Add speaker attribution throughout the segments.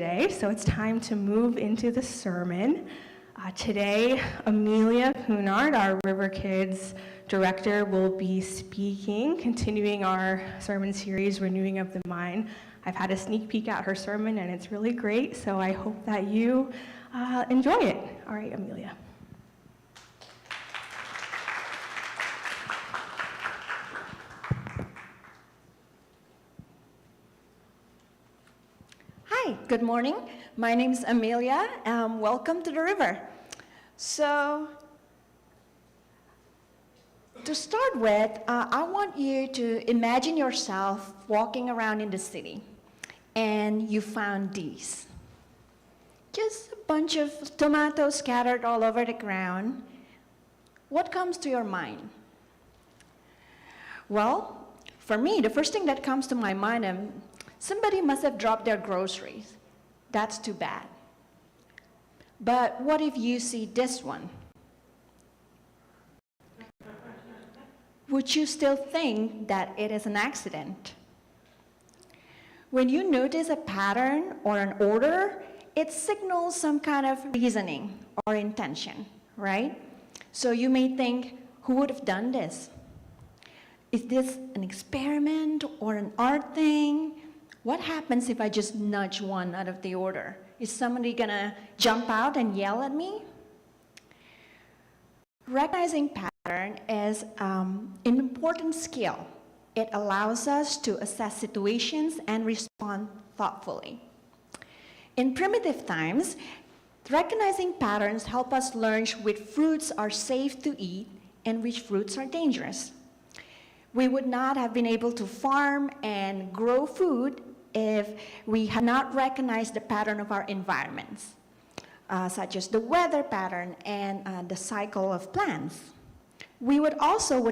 Speaker 1: today, so it's time to move into the sermon. Today, Amelia Cunard, our River Kids director, will be speaking, continuing our sermon series, Renewing of the Mind. I've had a sneak peek at her sermon, and it's really great, so I hope that you enjoy it. All right, Amelia.
Speaker 2: Hi, good morning. My name is Amelia. Welcome to the river. So, to start with, I want you to imagine yourself walking around in the city, and you found these. Just a bunch of tomatoes scattered all over the ground. What comes to your mind? Well, for me, the first thing that comes to my mind, somebody must have dropped their groceries. That's too bad. But what if you see this one? Would you still think that it is an accident? When you notice a pattern or an order, it signals some kind of reasoning or intention, right? So you may think, who would have done this? Is this an experiment or an art thing? What happens if I just nudge one out of the order? Is somebody gonna jump out and yell at me? Recognizing pattern is an important skill. It allows us to assess situations and respond thoughtfully. In primitive times, recognizing patterns help us learn which fruits are safe to eat and which fruits are dangerous. We would not have been able to farm and grow food if we had not recognized the pattern of our environments, such as the weather pattern and the cycle of plants. We would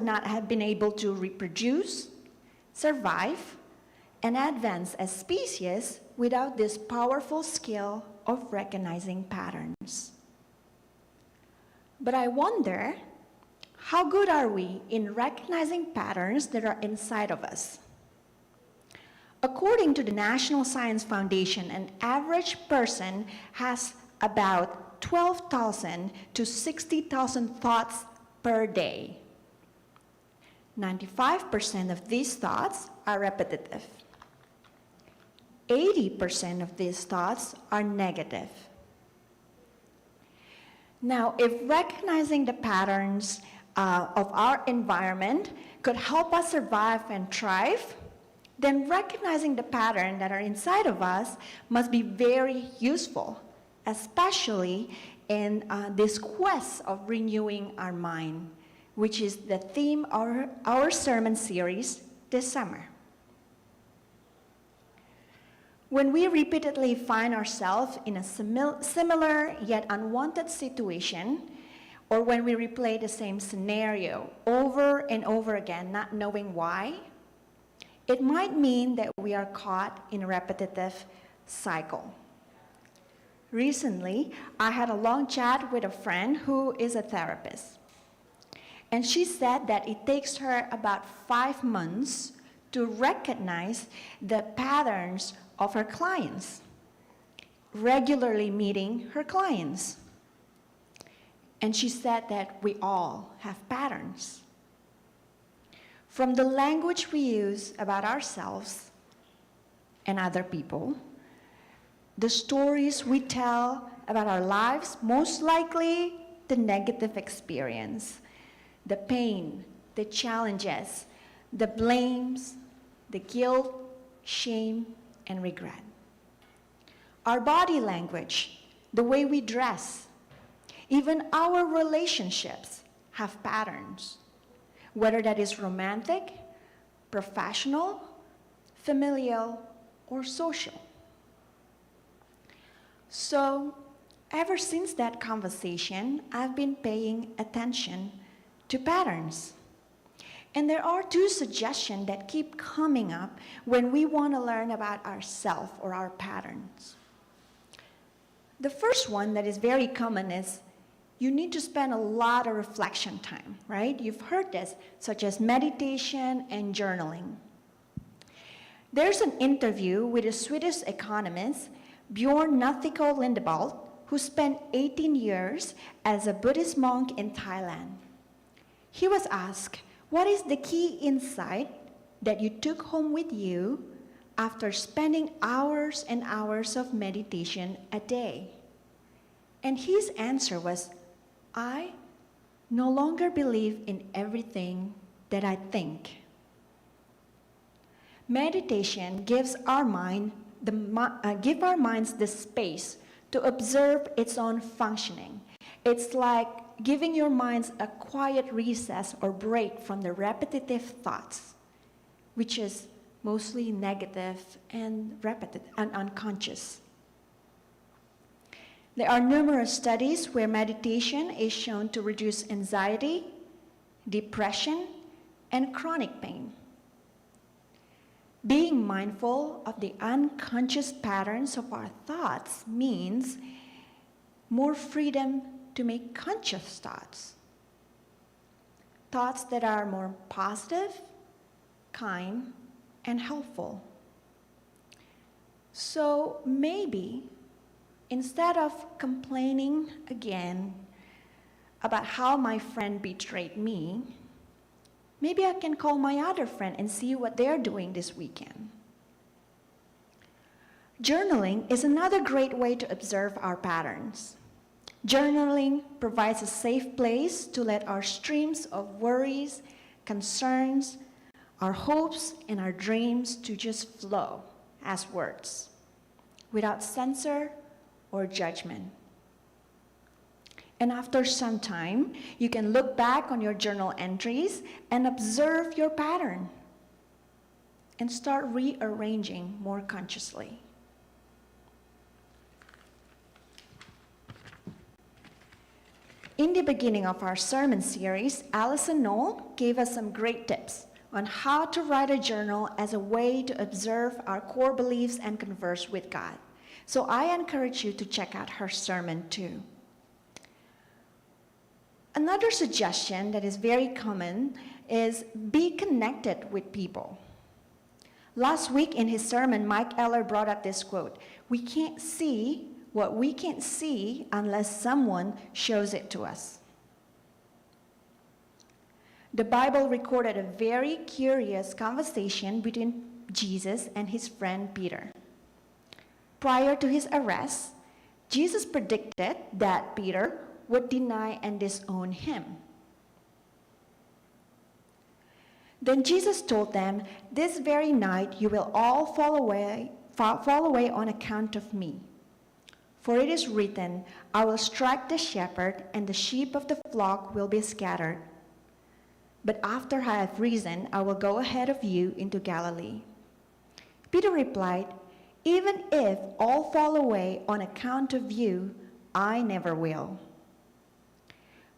Speaker 2: not have been able to reproduce, survive, and advance as species without this powerful skill of recognizing patterns. But I wonder, how good are we in recognizing patterns that are inside of us? According to the National Science Foundation, an average person has about 12,000 to 60,000 thoughts per day. 95% of these thoughts are repetitive. 80% of these thoughts are negative. Now, if recognizing the patterns of our environment could help us survive and thrive, then recognizing the pattern that are inside of us must be very useful, especially in this quest of renewing our mind, which is the theme of our sermon series this summer. When we repeatedly find ourselves in a similar yet unwanted situation, or when we replay the same scenario over and over again, not knowing why, it might mean that we are caught in a repetitive cycle. Recently, I had a long chat with a friend who is a therapist. And she said that it takes her about 5 months to recognize the patterns of her clients, regularly meeting her clients. And she said that we all have patterns. From the language we use about ourselves and other people, the stories we tell about our lives, most likely the negative experience, the pain, the challenges, the blames, the guilt, shame, and regret. Our body language, the way we dress, even our relationships have patterns, whether that is romantic, professional, familial, or social. So, ever since that conversation, I've been paying attention to patterns. And there are 2 suggestions that keep coming up when we want to learn about ourselves or our patterns. The first one that is very common is you need to spend a lot of reflection time, right? You've heard this, such as meditation and journaling. There's an interview with a Swedish economist Bjorn Nathiko Lindebald, who spent 18 years as a Buddhist monk in Thailand. He was asked, "What is the key insight that you took home with you after spending hours and hours of meditation a day?" And his answer was, "I no longer believe in everything that I think." Meditation gives our minds the space to observe its own functioning. It's like giving your minds a quiet recess or break from the repetitive thoughts, which is mostly negative and repetitive and unconscious. There are numerous studies where meditation is shown to reduce anxiety, depression, and chronic pain. Being mindful of the unconscious patterns of our thoughts means more freedom to make conscious thoughts. Thoughts that are more positive, kind, and helpful. So maybe instead of complaining again about how my friend betrayed me, maybe I can call my other friend and see what they're doing this weekend. Journaling is another great way to observe our patterns. Journaling provides a safe place to let our streams of worries, concerns, our hopes, and our dreams to just flow as words, without censor or judgment. And after some time, you can look back on your journal entries and observe your pattern and start rearranging more consciously. In the beginning of our sermon series, Allison Knoll gave us some great tips on how to write a journal as a way to observe our core beliefs and converse with God. So I encourage you to check out her sermon too. Another suggestion that is very common is be connected with people. Last week in his sermon, Mike Eller brought up this quote, "We can't see what we can't see unless someone shows it to us." The Bible recorded a very curious conversation between Jesus and his friend Peter. Prior to his arrest, Jesus predicted that Peter would deny and disown him. Then Jesus told them, "This very night you will all fall away on account of me. For it is written, I will strike the shepherd, and the sheep of the flock will be scattered. But after I have risen, I will go ahead of you into Galilee." Peter replied, "Even if all fall away on account of you, I never will."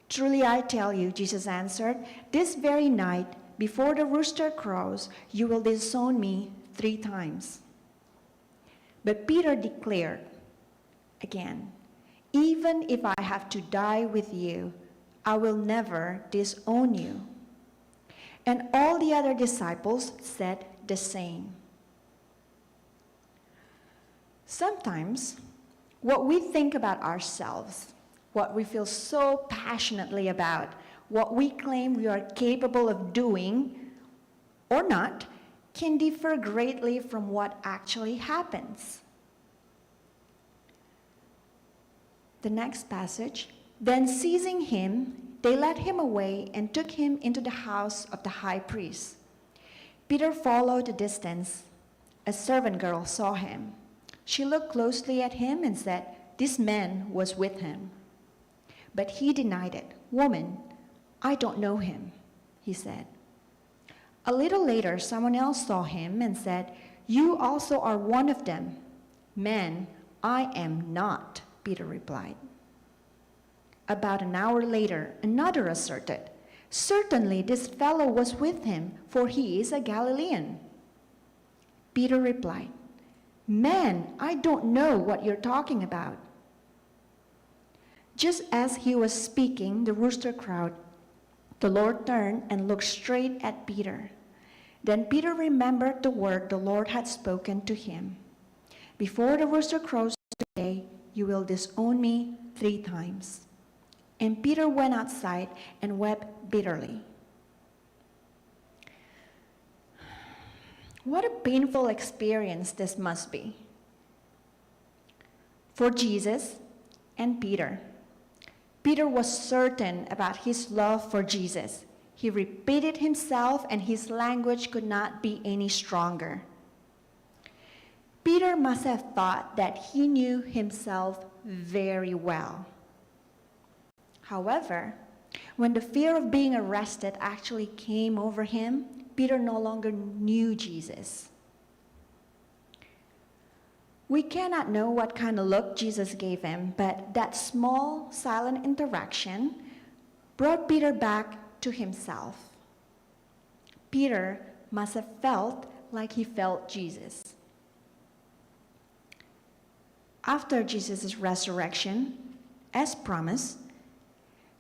Speaker 2: "Truly I tell you," Jesus answered, "this very night, before the rooster crows, you will disown me 3 times. But Peter declared again, "Even if I have to die with you, I will never disown you." And all the other disciples said the same. Sometimes, what we think about ourselves, what we feel so passionately about, what we claim we are capable of doing or not, can differ greatly from what actually happens. The next passage, "Then seizing him, they led him away and took him into the house of the high priest. Peter followed a distance. A servant girl saw him. She looked closely at him and said, 'This man was with him.' But he denied it. 'Woman, I don't know him,' he said. A little later, someone else saw him and said, 'You also are one of them.' 'Man, I am not,' Peter replied. About an hour later, another asserted, 'Certainly this fellow was with him, for he is a Galilean.' Peter replied, 'Man, I don't know what you're talking about.' Just as he was speaking, the rooster crowed. The Lord turned and looked straight at Peter. Then Peter remembered the word the Lord had spoken to him. 'Before the rooster crows today, you will disown me 3 times." And Peter went outside and wept bitterly. What a painful experience this must be for Jesus and Peter. Peter was certain about his love for Jesus. He repeated himself, and his language could not be any stronger. Peter must have thought that he knew himself very well. However, when the fear of being arrested actually came over him, Peter no longer knew Jesus. We cannot know what kind of look Jesus gave him, but that small, silent interaction brought Peter back to himself. Peter must have felt like he felt Jesus. After Jesus' resurrection, as promised,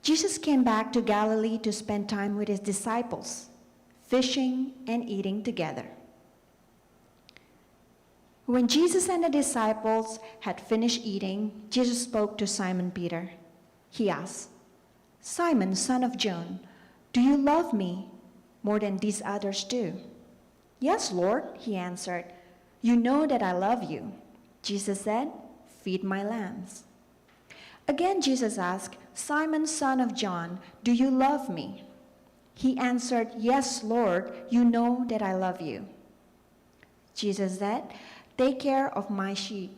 Speaker 2: Jesus came back to Galilee to spend time with his disciples, fishing and eating together. When Jesus and the disciples had finished eating, Jesus spoke to Simon Peter. He asked, "Simon, son of John, do you love me more than these others do?" "Yes, Lord," he answered. "You know that I love you." Jesus said, "Feed my lambs." Again, Jesus asked, "Simon, son of John, do you love me?" He answered, "Yes, Lord, you know that I love you." Jesus said, "Take care of my sheep."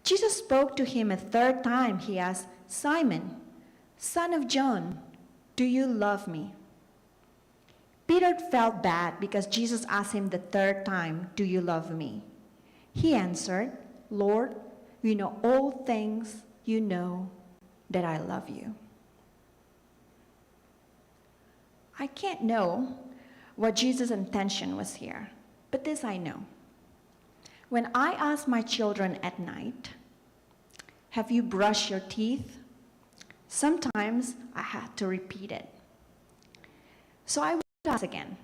Speaker 2: Jesus spoke to him a 3rd time. He asked, "Simon, son of John, do you love me?" Peter felt bad because Jesus asked him the 3rd time, "Do you love me?" He answered, "Lord, you know all things, you know that I love you." I can't know what Jesus' intention was here, but this I know. When I ask my children at night, "Have you brushed your teeth?" sometimes I had to repeat it. So I would ask again,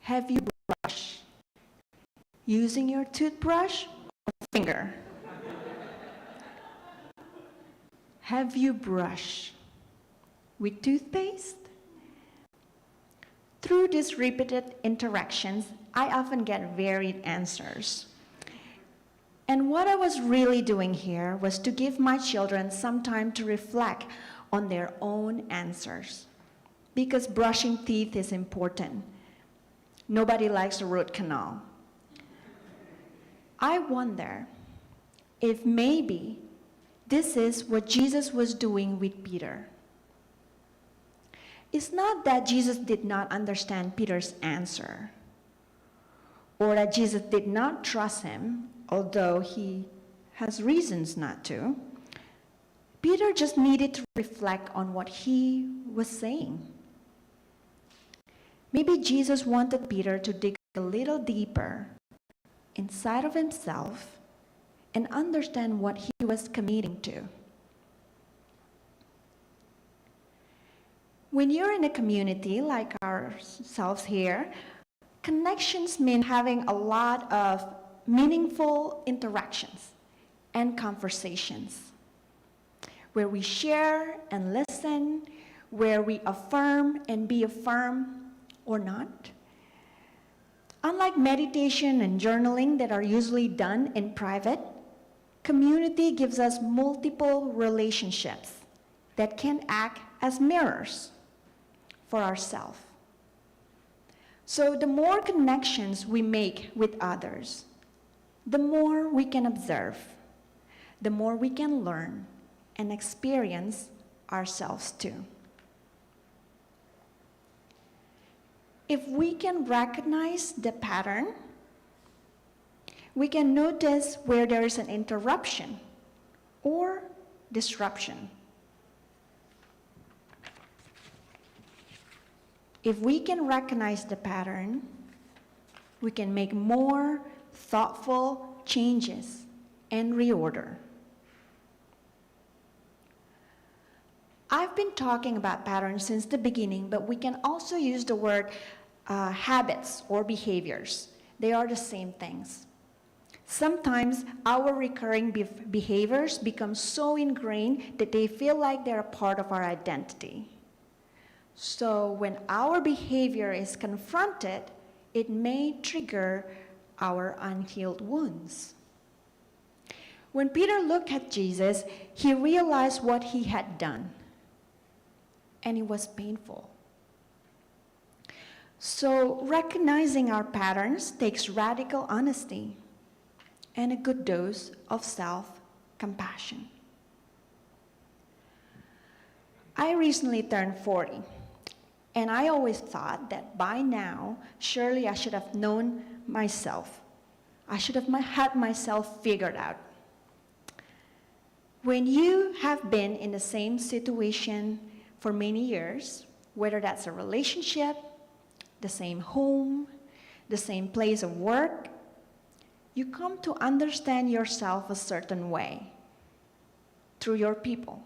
Speaker 2: "Have you brushed using your toothbrush or finger?" Have you brushed with toothpaste? Through these repeated interactions, I often get varied answers. And what I was really doing here was to give my children some time to reflect on their own answers. Because brushing teeth is important. Nobody likes a root canal. I wonder if maybe this is what Jesus was doing with Peter. It's not that Jesus did not understand Peter's answer, or that Jesus did not trust him, although he has reasons not to. Peter just needed to reflect on what he was saying. Maybe Jesus wanted Peter to dig a little deeper inside of himself and understand what he was committing to. When you're in a community like ourselves here, connections mean having a lot of meaningful interactions and conversations where we share and listen, where we affirm and be affirmed or not. Unlike meditation and journaling that are usually done in private, community gives us multiple relationships that can act as mirrors for ourselves. So the more connections we make with others, the more we can observe, the more we can learn and experience ourselves too. If we can recognize the pattern, we can notice where there is an interruption or disruption. If we can recognize the pattern, we can make more thoughtful changes and reorder. I've been talking about patterns since the beginning, but we can also use the word habits or behaviors. They are the same things. Sometimes our recurring behaviors become so ingrained that they feel like they're a part of our identity. So when our behavior is confronted, it may trigger our unhealed wounds. When Peter looked at Jesus, he realized what he had done, and it was painful. So recognizing our patterns takes radical honesty and a good dose of self-compassion. I recently turned 40, and I always thought that by now, surely I should have known myself. I should have had myself figured out. When you have been in the same situation for many years, whether that's a relationship, the same home, the same place of work, you come to understand yourself a certain way through your people,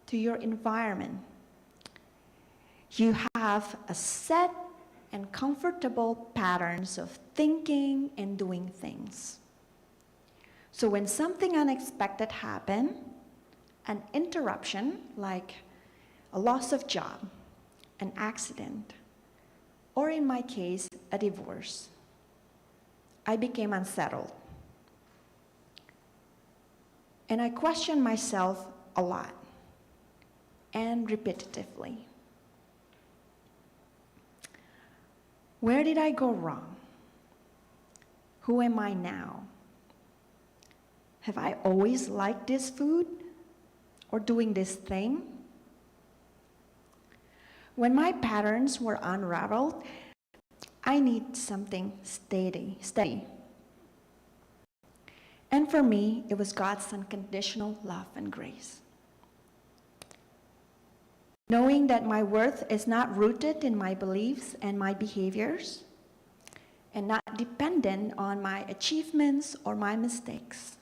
Speaker 2: to your environment. You have a set and comfortable patterns of thinking and doing things. So when something unexpected happens, an interruption like a loss of job, an accident, or in my case, a divorce, I became unsettled. And I questioned myself a lot and repetitively. Where did I go wrong? Who am I now? Have I always liked this food or doing this thing? When my patterns were unraveled, I need something steady. And for me, it was God's unconditional love and grace. Knowing that my worth is not rooted in my beliefs and my behaviors, and not dependent on my achievements or my mistakes,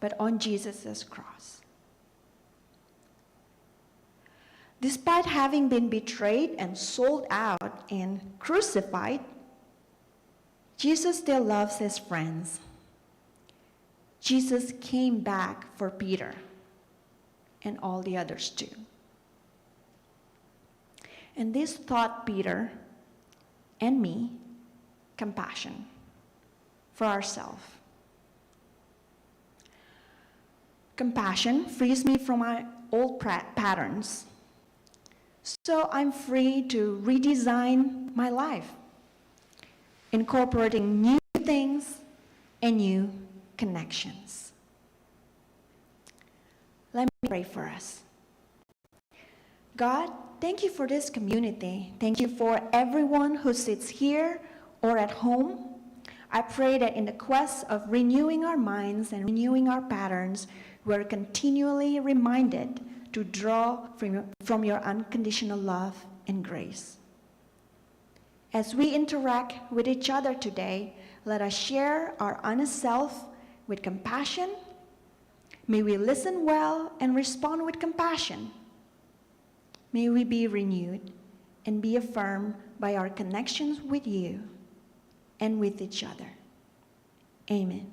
Speaker 2: but on Jesus' cross. Despite having been betrayed and sold out and crucified, Jesus still loves his friends. Jesus came back for Peter and all the others too. And this taught Peter and me compassion for ourselves. Compassion frees me from my old patterns, so I'm free to redesign my life, incorporating new things and new connections. Let me pray for us. God, thank you for this community. Thank you for everyone who sits here or at home. I pray that in the quest of renewing our minds and renewing our patterns, we're continually reminded to draw from your unconditional love and grace. As we interact with each other today, let us share our honest self with compassion. May we listen well and respond with compassion. May we be renewed and be affirmed by our connections with you and with each other. Amen.